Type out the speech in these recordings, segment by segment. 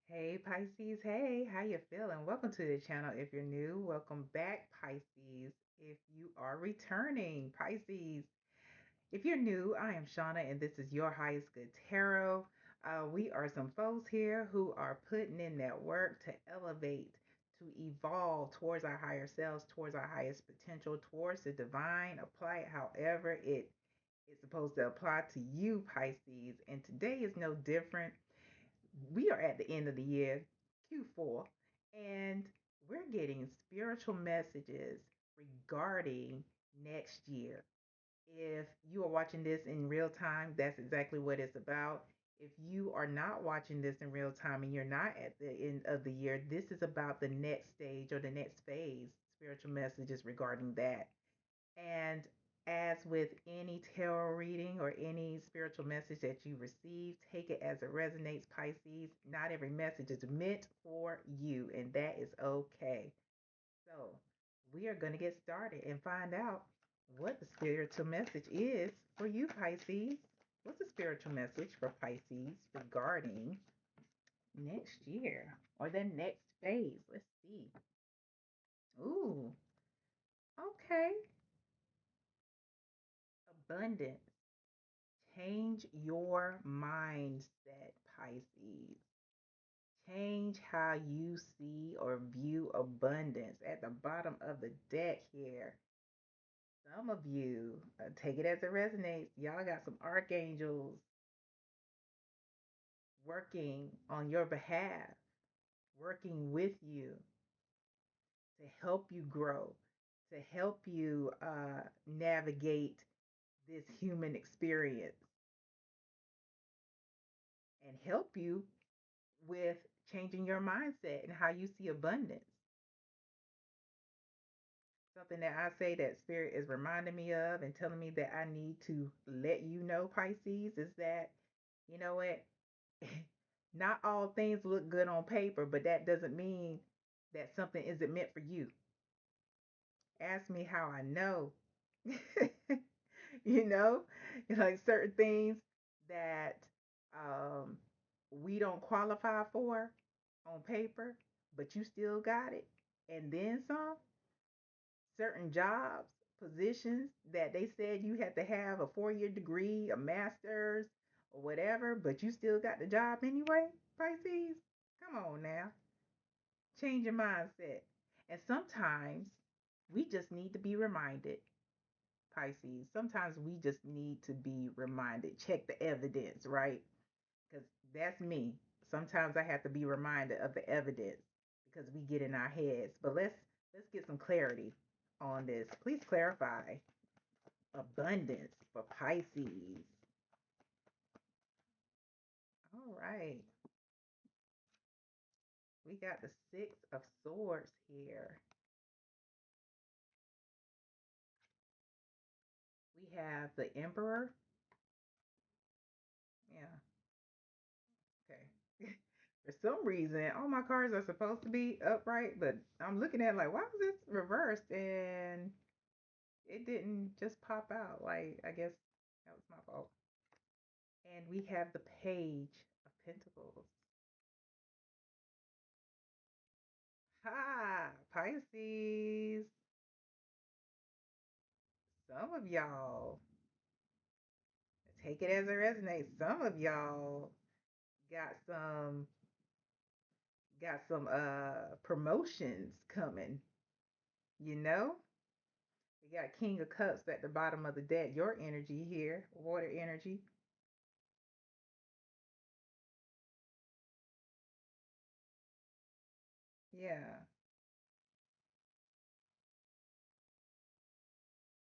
Hey Pisces, hey, how you feeling? Welcome to the channel if you're new. Welcome back Pisces if you are returning Pisces. If you're new, I am Shauna and this is your highest good tarot. We are some folks here who are putting in that work to elevate, to evolve towards our higher selves, towards our highest potential, towards the divine. Apply it however it is supposed to apply to you, Pisces. And today is no different. We are at the end of the year, Q4, and we're getting spiritual messages regarding next year. If you are watching this in real time, that's exactly what it's about. If you are not watching this in real time and you're not at the end of the year, this is about the next stage or the next phase, spiritual messages regarding that. And as with any tarot reading or any spiritual message that you receive, take it as it resonates, Pisces. Not every message is meant for you, and that is okay. So, we are going to get started and find out what the spiritual message is for you, Pisces. What's the spiritual message for Pisces regarding next year or the next phase? Let's see. Ooh, okay. Abundance. Change your mindset, Pisces. Change how you see or view abundance. At the bottom of the deck here, some of you, take it as it resonates. Y'all got some archangels working on your behalf, working with you to help you grow, to help you navigate this human experience and help you with changing your mindset and how you see abundance. Something that I say that Spirit is reminding me of and telling me that I need to let you know, Pisces, is that, you know what? Not all things look good on paper, but that doesn't mean that something isn't meant for you. Ask me how I know. you know, like certain things that um, we don't qualify for on paper, but you still got it. And then some, certain jobs, positions that they said you had to have a 4-year degree, a master's, or whatever, but you still got the job anyway, Pisces. Come on now. Change your mindset. And sometimes we just need to be reminded, Pisces. Sometimes we just need to be reminded. Check the evidence, right? Because that's me. Sometimes I have to be reminded of the evidence because we get in our heads. But let's get some clarity on this. Please clarify abundance for Pisces. All right. We got the 6 of Swords here. We have the Emperor. Yeah. Okay. For some reason, all my cards are supposed to be upright, but I'm looking at it like, why was this reversed? And it didn't just pop out. Like, I guess that was my fault. And we have the Page of Pentacles. Ha! Pisces. Some of y'all, take it as it resonates. Some of y'all got some promotions coming, you know? We got King of Cups at the bottom of the deck. Your energy here, water energy. Yeah.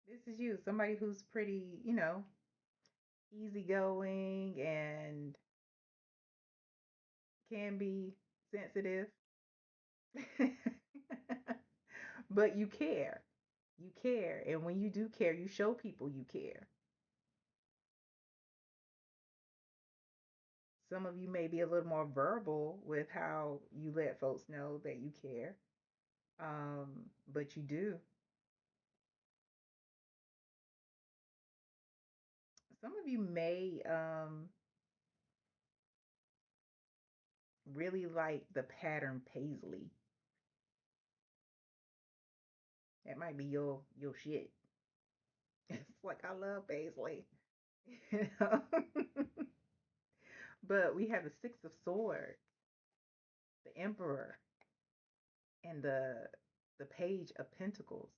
This is you, somebody who's pretty, easygoing and can be sensitive. But you care. You care. And when you do care, you show people you care. Some of you may be a little more verbal with how you let folks know that you care. But you do. Some of you may really like the pattern paisley. That might be your shit. It's like I love paisley. You know? But we have the Six of Swords, the Emperor, and the Page of Pentacles.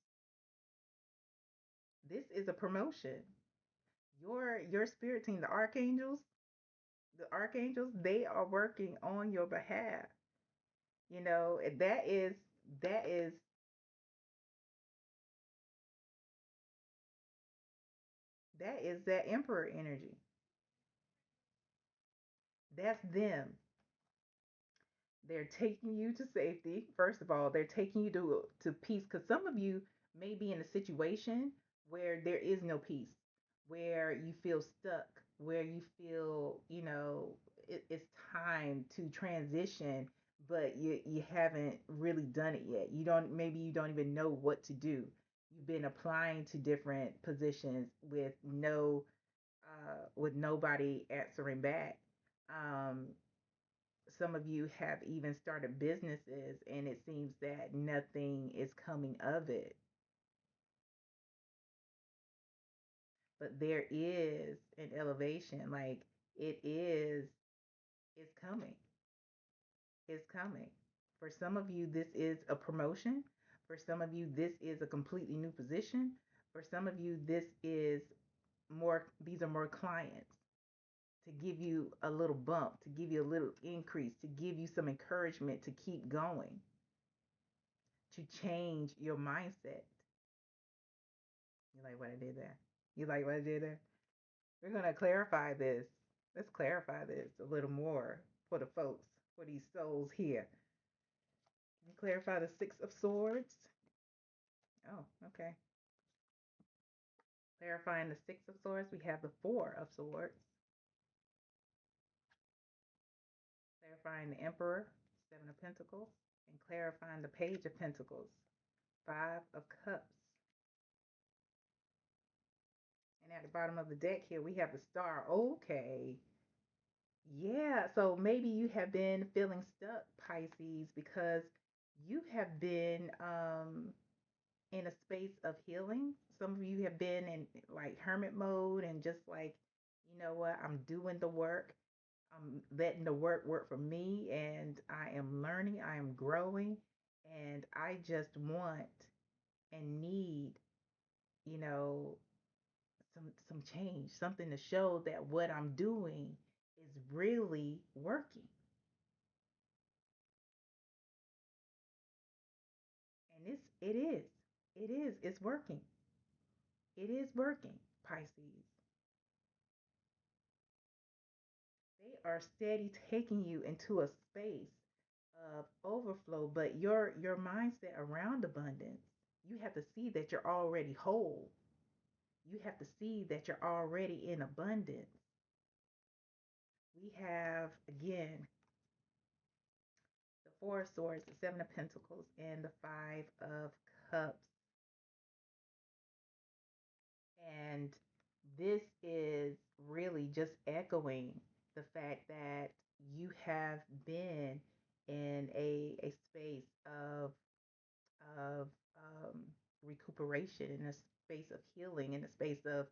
This is a promotion. Your spirit team, the archangels, they are working on your behalf. You know, that is that emperor energy. That's them. They're taking you to safety. First of all, they're taking you to peace, because some of you may be in a situation where there is no peace, where you feel stuck, where you feel, it's time to transition, but you haven't really done it yet. You don't even know what to do. You've been applying to different positions with nobody answering back. Um, some of you have even started businesses, and it seems that nothing is coming of it. But there is an elevation. Like, it's coming. It's coming. For some of you, this is a promotion. For some of you, this is a completely new position. For some of you, these are more clients, to give you a little bump, to give you a little increase, to give you some encouragement to keep going, to change your mindset. You like what I did there? You like what I did there? We're going to clarify this. Let's clarify this a little more for the folks, for these souls here. Clarify the Six of Swords. Oh, okay. Clarifying the Six of Swords, we have the Four of Swords. Clarifying the Emperor, Seven of Pentacles. And clarifying the Page of Pentacles, Five of Cups. And at the bottom of the deck here, we have the Star. Okay. Yeah, so maybe you have been feeling stuck, Pisces, because you have been in a space of healing. Some of you have been in like hermit mode and just like, you know what, I'm doing the work. I'm letting the work work for me, and I am learning, I am growing, and I just want and need, you know, some change, something to show that what I'm doing is really working. And it's working. It is working, Pisces. They are steady taking you into a space of overflow, but your mindset around abundance, you have to see that you're already whole. You have to see that you're already in abundance. We have again the Four of Swords, the Seven of Pentacles, and the Five of Cups. And this is really just echoing the fact that you have been in a space of recuperation, in a space of healing, in a space of,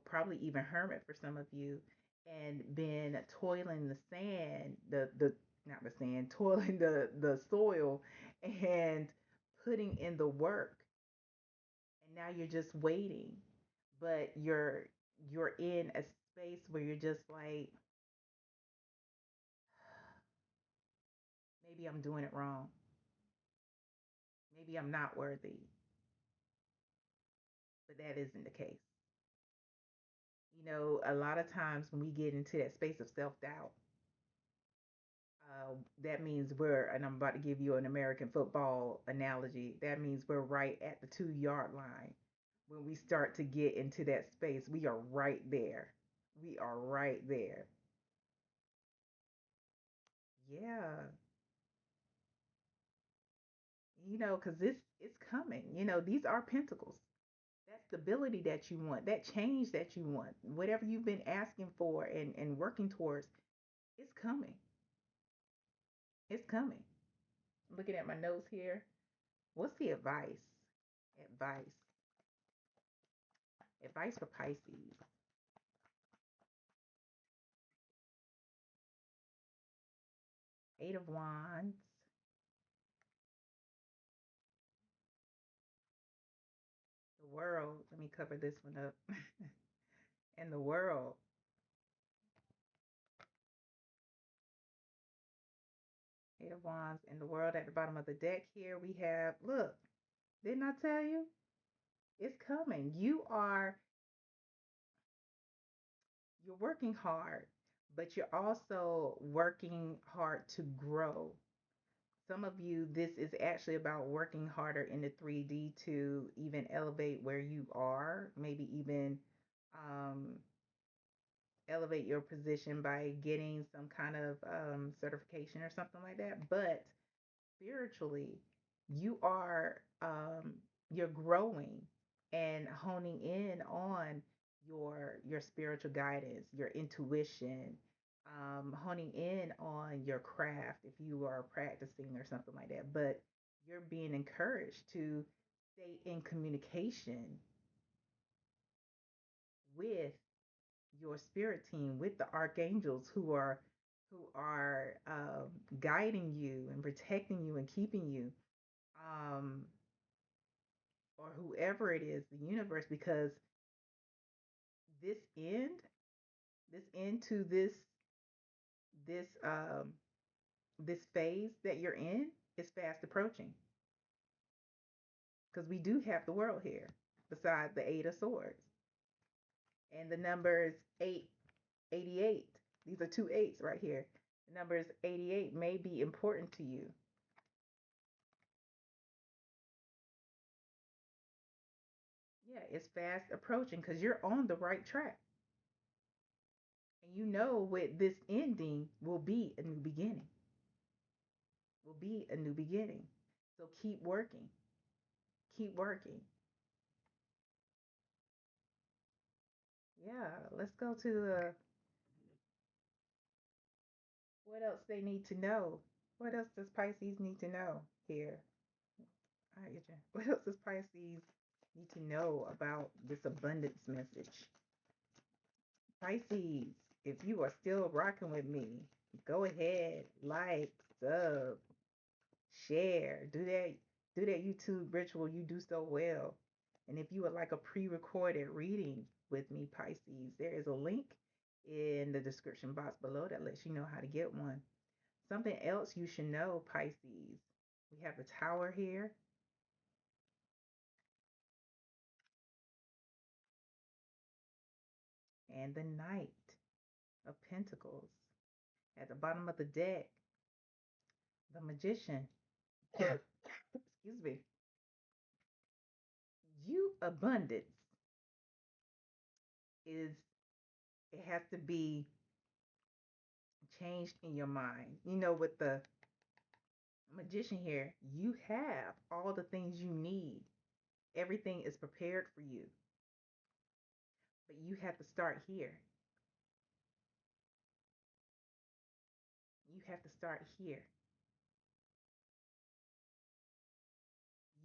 probably even hermit for some of you, and been toiling the sand, the not the sand, toiling the soil, and putting in the work, and now you're just waiting, but you're in a space where you're just like, maybe I'm doing it wrong, maybe I'm not worthy, but that isn't the case. A lot of times when we get into that space of self-doubt, that means and I'm about to give you an American football analogy, that means we're right at the 2 yard line. When we start to get into that space, we are right there. We are right there. Yeah. Because this is coming. These are pentacles. That stability that you want, that change that you want, whatever you've been asking for and working towards, it's coming. It's coming. Looking at my notes here. What's the advice? Advice. Advice for Pisces. Eight of Wands. The world. Let me cover this one up. And the world. Eight of Wands and the world at the bottom of the deck here. We have, look, didn't I tell you? It's coming. You're working hard, but you're also working hard to grow. Some of you, this is actually about working harder in the 3D to even elevate where you are, maybe even um, elevate your position by getting some kind of certification or something like that. But spiritually, you are you're growing and honing in on your spiritual guidance, your intuition, honing in on your craft if you are practicing or something like that. But you're being encouraged to stay in communication with your spirit team, with the archangels who are guiding you and protecting you and keeping you, um, or whoever it is, the universe, because this end, this end to this this phase that you're in is fast approaching because we do have the world here, besides the Eight of Swords and the numbers 88. These are two eights right here. The numbers 88 may be important to you. Yeah, it's fast approaching because you're on the right track. And you know what this ending will be a new beginning. Will be a new beginning. So keep working. Keep working. Yeah, let's go to what else they need to know. What else does Pisces need to know here? All right, Adrian. What else does Pisces need to know about this abundance message? Pisces, if you are still rocking with me, go ahead, like, sub, share, do that YouTube ritual you do so well. And if you would like a pre-recorded reading with me, Pisces, there is a link in the description box below that lets you know how to get one. Something else you should know, Pisces. We have the Tower here and the Knight of Pentacles. At the bottom of the deck, the Magician. Excuse me. You abundance is, it has to be changed in your mind. You know, with the Magician here, you have all the things you need. Everything is prepared for you. But you have to start here. You have to start here.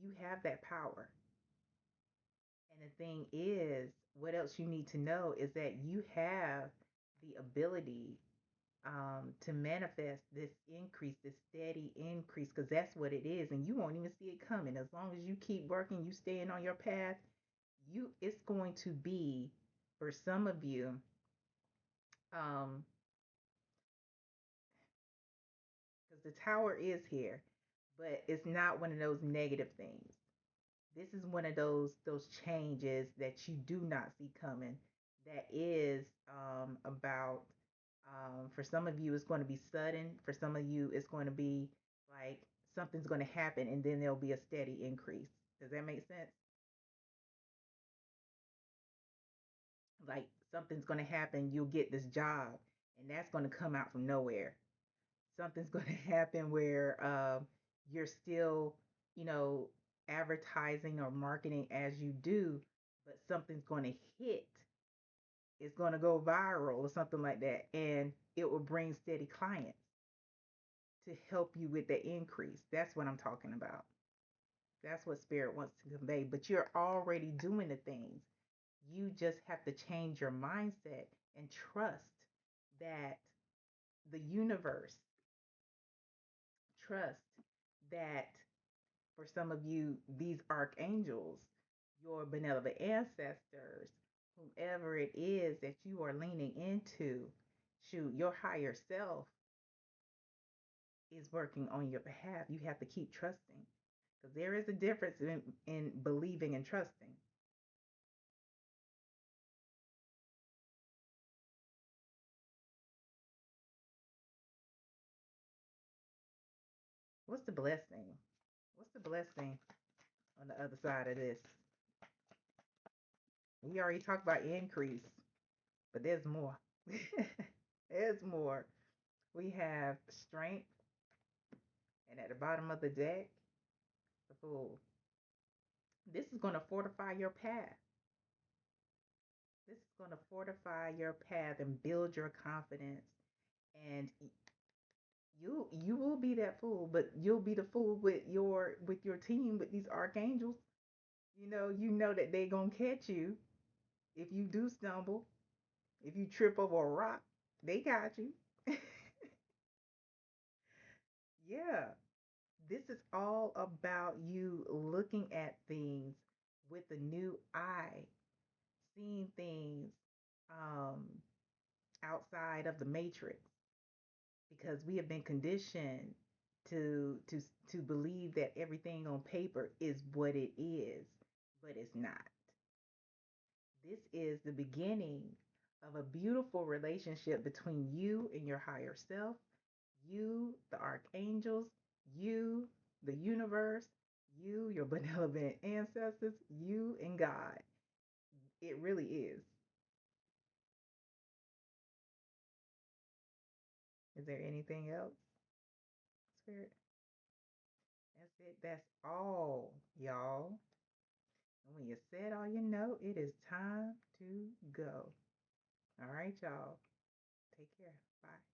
You have that power. And the thing is, what else you need to know is that you have the ability to manifest this increase, this steady increase, because that's what it is. And you won't even see it coming. As long as you keep working, you staying on your path, it's going to be, for some of you, um, because the tower is here, but it's not one of those negative things. This is one of those changes that you do not see coming. That is about for some of you it's going to be sudden. For some of you it's going to be like something's going to happen and then there'll be a steady increase. Does that make sense? Like something's going to happen, you'll get this job, and that's going to come out from nowhere. Something's going to happen where you're still, you know, advertising or marketing as you do, but something's going to hit. It's going to go viral or something like that, and it will bring steady clients. to help you with the increase. That's what I'm talking about. That's what spirit wants to convey. But you're already doing the things. You just have to change your mindset and trust that the universe, trust that for some of you, these archangels, your benevolent ancestors, whomever it is that you are leaning into, shoot, your higher self is working on your behalf. You have to keep trusting because there is a difference in believing and trusting. What's the blessing? What's the blessing on the other side of this? We already talked about increase, but there's more. There's more. We have strength, and at the bottom of the deck, the fool. This is going to fortify your path. This is going to fortify your path and build your confidence. And you will be that fool, but you'll be the fool with your team, with these archangels. You know that they gonna catch you if you do stumble, if you trip over a rock. They got you. Yeah, this is all about you looking at things with a new eye, seeing things um, outside of the matrix, because we have been conditioned to to to believe that everything on paper is what it is, but it's not. This is the beginning of a beautiful relationship between you and your higher self, you, the archangels, you, the universe, you, your benevolent ancestors, you, and God. It really is. Is there anything else, Spirit? That's it. That's all, y'all. And when you said all you know, it is time to go. All right, y'all. Take care. Bye.